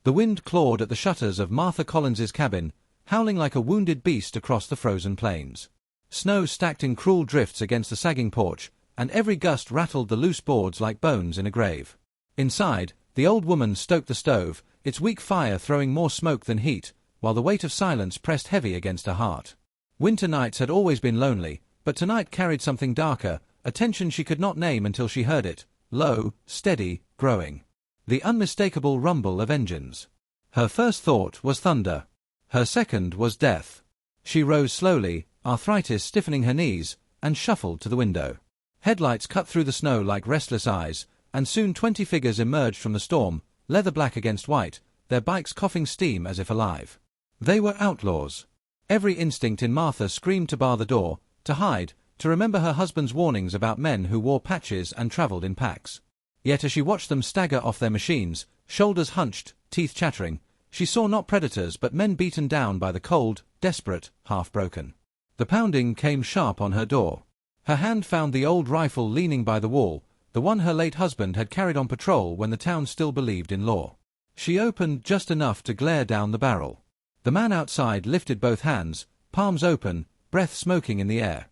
The wind clawed at the shutters of Martha Collins's cabin, howling like a wounded beast across the frozen plains. Snow stacked in cruel drifts against the sagging porch, and every gust rattled the loose boards like bones in a grave. Inside, the old woman stoked the stove, its weak fire throwing more smoke than heat, while the weight of silence pressed heavy against her heart. Winter nights had always been lonely, but tonight carried something darker, a tension she could not name until she heard it, low, steady, growing. The unmistakable rumble of engines. Her first thought was thunder. Her second was death. She rose slowly, arthritis stiffening her knees, and shuffled to the window. Headlights cut through the snow like restless eyes, and soon 20 figures emerged from the storm, leather black against white, their bikes coughing steam as if alive. They were outlaws. Every instinct in Martha screamed to bar the door, to hide, to remember her husband's warnings about men who wore patches and traveled in packs. Yet as she watched them stagger off their machines, shoulders hunched, teeth chattering, she saw not predators but men beaten down by the cold, desperate, half-broken. The pounding came sharp on her door. Her hand found the old rifle leaning by the wall, the one her late husband had carried on patrol when the town still believed in law. She opened just enough to glare down the barrel. The man outside lifted both hands, palms open, breath smoking in the air.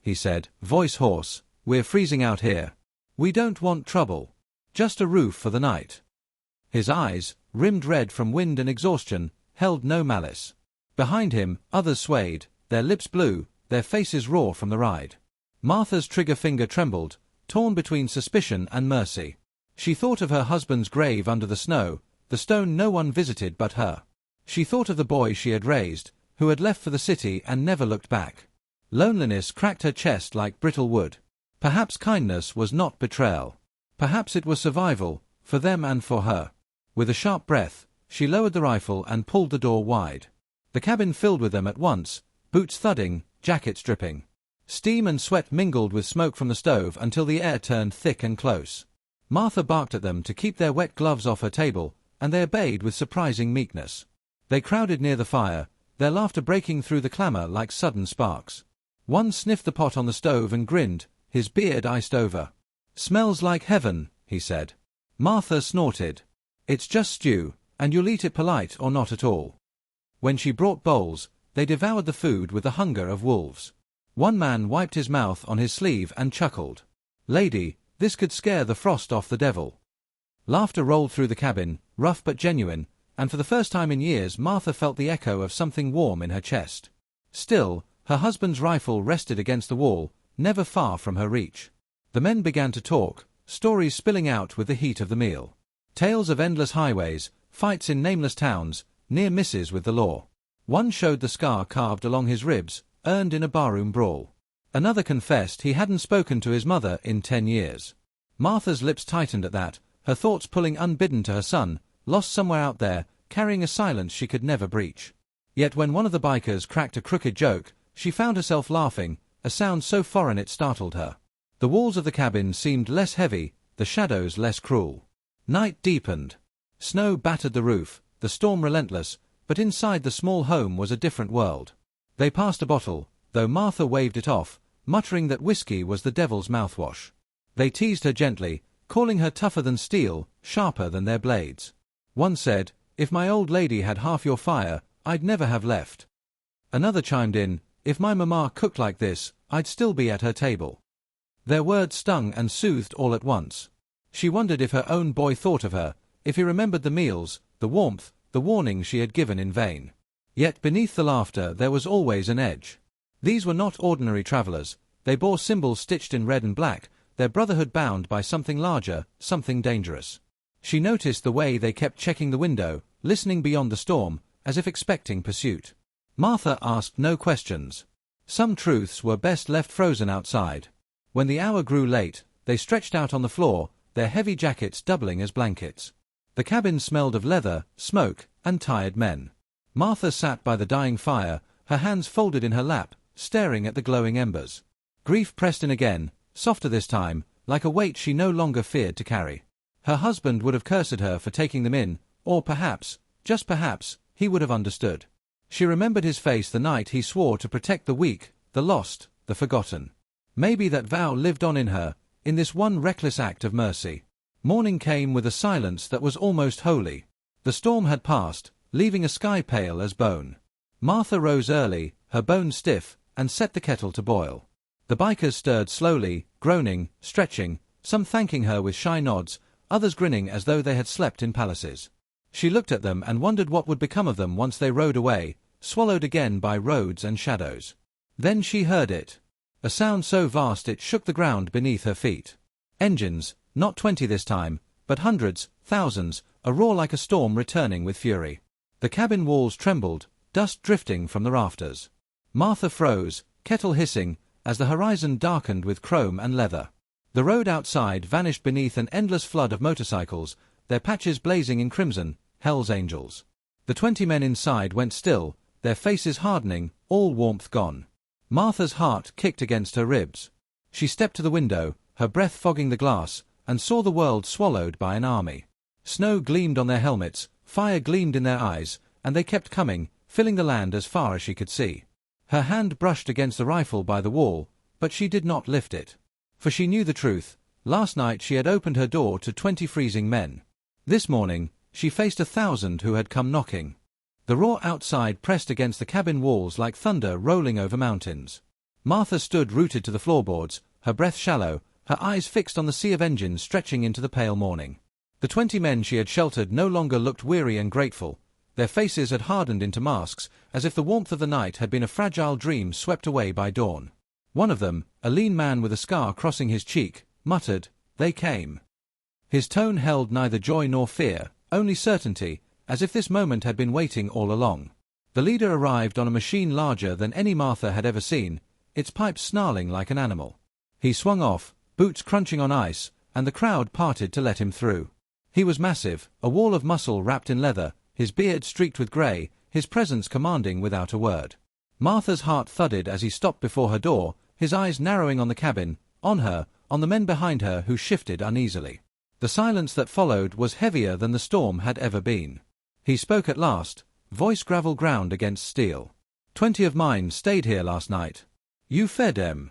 He said, voice hoarse, "We're freezing out here. We don't want trouble. Just a roof for the night." His eyes, rimmed red from wind and exhaustion, held no malice. Behind him, others swayed, their lips blue, their faces raw from the ride. Martha's trigger finger trembled, torn between suspicion and mercy. She thought of her husband's grave under the snow, the stone no one visited but her. She thought of the boy she had raised, who had left for the city and never looked back. Loneliness cracked her chest like brittle wood. Perhaps kindness was not betrayal. Perhaps it was survival, for them and for her. With a sharp breath, she lowered the rifle and pulled the door wide. The cabin filled with them at once, boots thudding, jackets dripping. Steam and sweat mingled with smoke from the stove until the air turned thick and close. Martha barked at them to keep their wet gloves off her table, and they obeyed with surprising meekness. They crowded near the fire, their laughter breaking through the clamor like sudden sparks. One sniffed the pot on the stove and grinned, his beard iced over. "Smells like heaven," he said. Martha snorted. "It's just stew, and you'll eat it polite or not at all." When she brought bowls, they devoured the food with the hunger of wolves. One man wiped his mouth on his sleeve and chuckled. "Lady, this could scare the frost off the devil." Laughter rolled through the cabin, rough but genuine, and for the first time in years Martha felt the echo of something warm in her chest. Still, her husband's rifle rested against the wall, never far from her reach. The men began to talk, stories spilling out with the heat of the meal. Tales of endless highways, fights in nameless towns, near misses with the law. One showed the scar carved along his ribs, earned in a barroom brawl. Another confessed he hadn't spoken to his mother in 10 years. Martha's lips tightened at that, her thoughts pulling unbidden to her son, lost somewhere out there, carrying a silence she could never breach. Yet when one of the bikers cracked a crooked joke, she found herself laughing, a sound so foreign it startled her. The walls of the cabin seemed less heavy, the shadows less cruel. Night deepened. Snow battered the roof, the storm relentless, but inside the small home was a different world. They passed a bottle, though Martha waved it off, muttering that whiskey was the devil's mouthwash. They teased her gently, calling her tougher than steel, sharper than their blades. One said, "If my old lady had half your fire, I'd never have left." Another chimed in, "If my mamma cooked like this, I'd still be at her table." Their words stung and soothed all at once. She wondered if her own boy thought of her, if he remembered the meals, the warmth, the warning she had given in vain. Yet beneath the laughter there was always an edge. These were not ordinary travelers, they bore symbols stitched in red and black, their brotherhood bound by something larger, something dangerous. She noticed the way they kept checking the window, listening beyond the storm, as if expecting pursuit. Martha asked no questions. Some truths were best left frozen outside. When the hour grew late, they stretched out on the floor, their heavy jackets doubling as blankets. The cabin smelled of leather, smoke, and tired men. Martha sat by the dying fire, her hands folded in her lap, staring at the glowing embers. Grief pressed in again, softer this time, like a weight she no longer feared to carry. Her husband would have cursed her for taking them in, or perhaps, just perhaps, he would have understood. She remembered his face the night he swore to protect the weak, the lost, the forgotten. Maybe that vow lived on in her, in this one reckless act of mercy. Morning came with a silence that was almost holy. The storm had passed, leaving a sky pale as bone. Martha rose early, her bones stiff, and set the kettle to boil. The bikers stirred slowly, groaning, stretching, some thanking her with shy nods, others grinning as though they had slept in palaces. She looked at them and wondered what would become of them once they rode away, swallowed again by roads and shadows. Then she heard it. A sound so vast it shook the ground beneath her feet. Engines, not 20 this time, but hundreds, thousands, a roar like a storm returning with fury. The cabin walls trembled, dust drifting from the rafters. Martha froze, kettle hissing, as the horizon darkened with chrome and leather. The road outside vanished beneath an endless flood of motorcycles, their patches blazing in crimson, Hell's Angels. The 20 men inside went still, their faces hardening, all warmth gone. Martha's heart kicked against her ribs. She stepped to the window, her breath fogging the glass, and saw the world swallowed by an army. Snow gleamed on their helmets, fire gleamed in their eyes, and they kept coming, filling the land as far as she could see. Her hand brushed against the rifle by the wall, but she did not lift it. For she knew the truth. Last night she had opened her door to 20 freezing men. This morning, she faced 1,000 who had come knocking. The roar outside pressed against the cabin walls like thunder rolling over mountains. Martha stood rooted to the floorboards, her breath shallow, her eyes fixed on the sea of engines stretching into the pale morning. The 20 men she had sheltered no longer looked weary and grateful. Their faces had hardened into masks, as if the warmth of the night had been a fragile dream swept away by dawn. One of them, a lean man with a scar crossing his cheek, muttered, "They came." His tone held neither joy nor fear, only certainty, as if this moment had been waiting all along. The leader arrived on a machine larger than any Martha had ever seen, its pipes snarling like an animal. He swung off, boots crunching on ice, and the crowd parted to let him through. He was massive, a wall of muscle wrapped in leather, his beard streaked with grey, his presence commanding without a word. Martha's heart thudded as he stopped before her door, his eyes narrowing on the cabin, on her, on the men behind her who shifted uneasily. The silence that followed was heavier than the storm had ever been. He spoke at last, voice gravel ground against steel. 20 of mine stayed here last night. You fed them.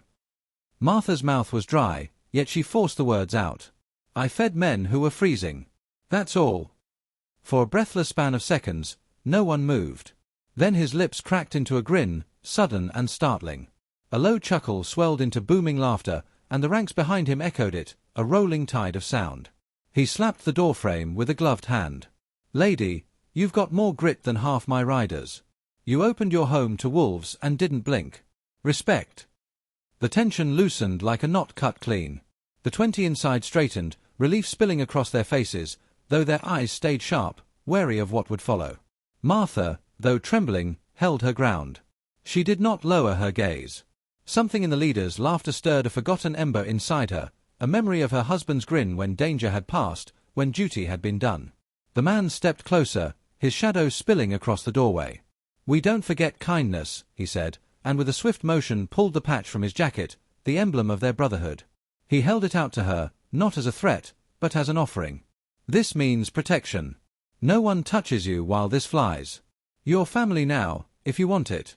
Martha's mouth was dry, yet she forced the words out. I fed men who were freezing. That's all. For a breathless span of seconds, no one moved. Then his lips cracked into a grin, sudden and startling. A low chuckle swelled into booming laughter, and the ranks behind him echoed it, a rolling tide of sound. He slapped the doorframe with a gloved hand. Lady, you've got more grit than half my riders. You opened your home to wolves and didn't blink. Respect. The tension loosened like a knot cut clean. The 20 inside straightened, relief spilling across their faces, though their eyes stayed sharp, wary of what would follow. Martha, though trembling, held her ground. She did not lower her gaze. Something in the leader's laughter stirred a forgotten ember inside her, a memory of her husband's grin when danger had passed, when duty had been done. The man stepped closer, his shadow spilling across the doorway. We don't forget kindness, he said, and with a swift motion pulled the patch from his jacket, the emblem of their brotherhood. He held it out to her, not as a threat, but as an offering. This means protection. No one touches you while this flies. You're family now, if you want it.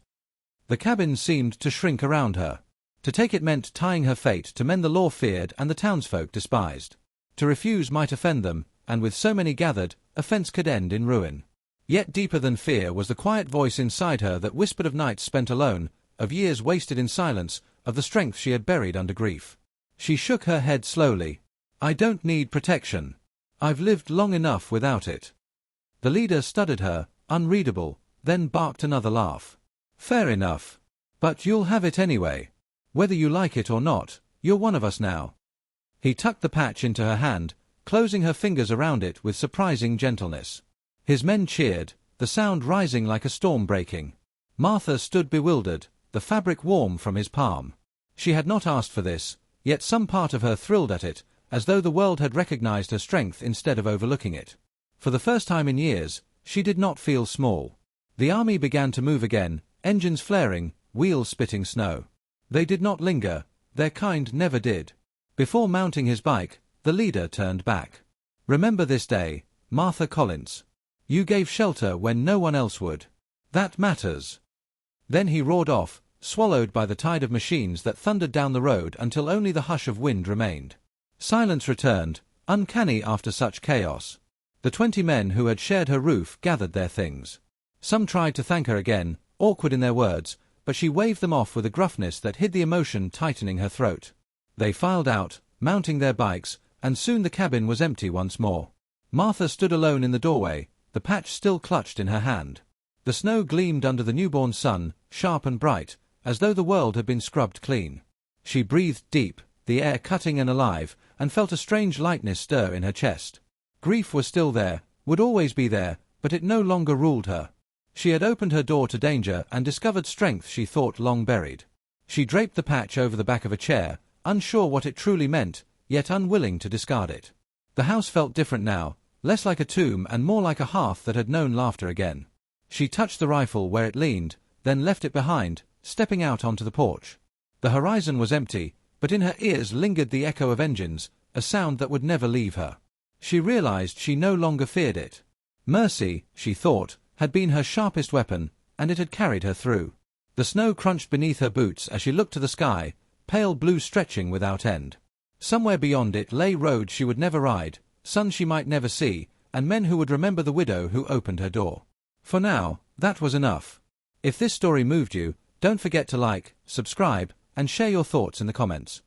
The cabin seemed to shrink around her. To take it meant tying her fate to men the law feared and the townsfolk despised. To refuse might offend them, and with so many gathered, offense could end in ruin. Yet deeper than fear was the quiet voice inside her that whispered of nights spent alone, of years wasted in silence, of the strength she had buried under grief. She shook her head slowly. I don't need protection. I've lived long enough without it. The leader studied her, unreadable, then barked another laugh. Fair enough. But you'll have it anyway. Whether you like it or not, you're one of us now. He tucked the patch into her hand, closing her fingers around it with surprising gentleness. His men cheered, the sound rising like a storm breaking. Martha stood bewildered, the fabric warm from his palm. She had not asked for this, yet some part of her thrilled at it, as though the world had recognized her strength instead of overlooking it. For the first time in years, she did not feel small. The army began to move again, engines flaring, wheels spitting snow. They did not linger, their kind never did. Before mounting his bike, the leader turned back. Remember this day, Martha Collins. You gave shelter when no one else would. That matters. Then he roared off, swallowed by the tide of machines that thundered down the road until only the hush of wind remained. Silence returned, uncanny after such chaos. The 20 men who had shared her roof gathered their things. Some tried to thank her again, awkward in their words, but she waved them off with a gruffness that hid the emotion tightening her throat. They filed out, mounting their bikes, and soon the cabin was empty once more. Martha stood alone in the doorway, the patch still clutched in her hand. The snow gleamed under the newborn sun, sharp and bright, as though the world had been scrubbed clean. She breathed deep, the air cutting and alive, and felt a strange lightness stir in her chest. Grief was still there, would always be there, but it no longer ruled her. She had opened her door to danger and discovered strength she thought long buried. She draped the patch over the back of a chair, unsure what it truly meant, yet unwilling to discard it. The house felt different now, less like a tomb and more like a hearth that had known laughter again. She touched the rifle where it leaned, then left it behind, stepping out onto the porch. The horizon was empty, but in her ears lingered the echo of engines, a sound that would never leave her. She realized she no longer feared it. Mercy, she thought, had been her sharpest weapon, and it had carried her through. The snow crunched beneath her boots as she looked to the sky, pale blue stretching without end. Somewhere beyond it lay roads she would never ride, sun she might never see, and men who would remember the widow who opened her door. For now, that was enough. If this story moved you, don't forget to like, subscribe, and share your thoughts in the comments.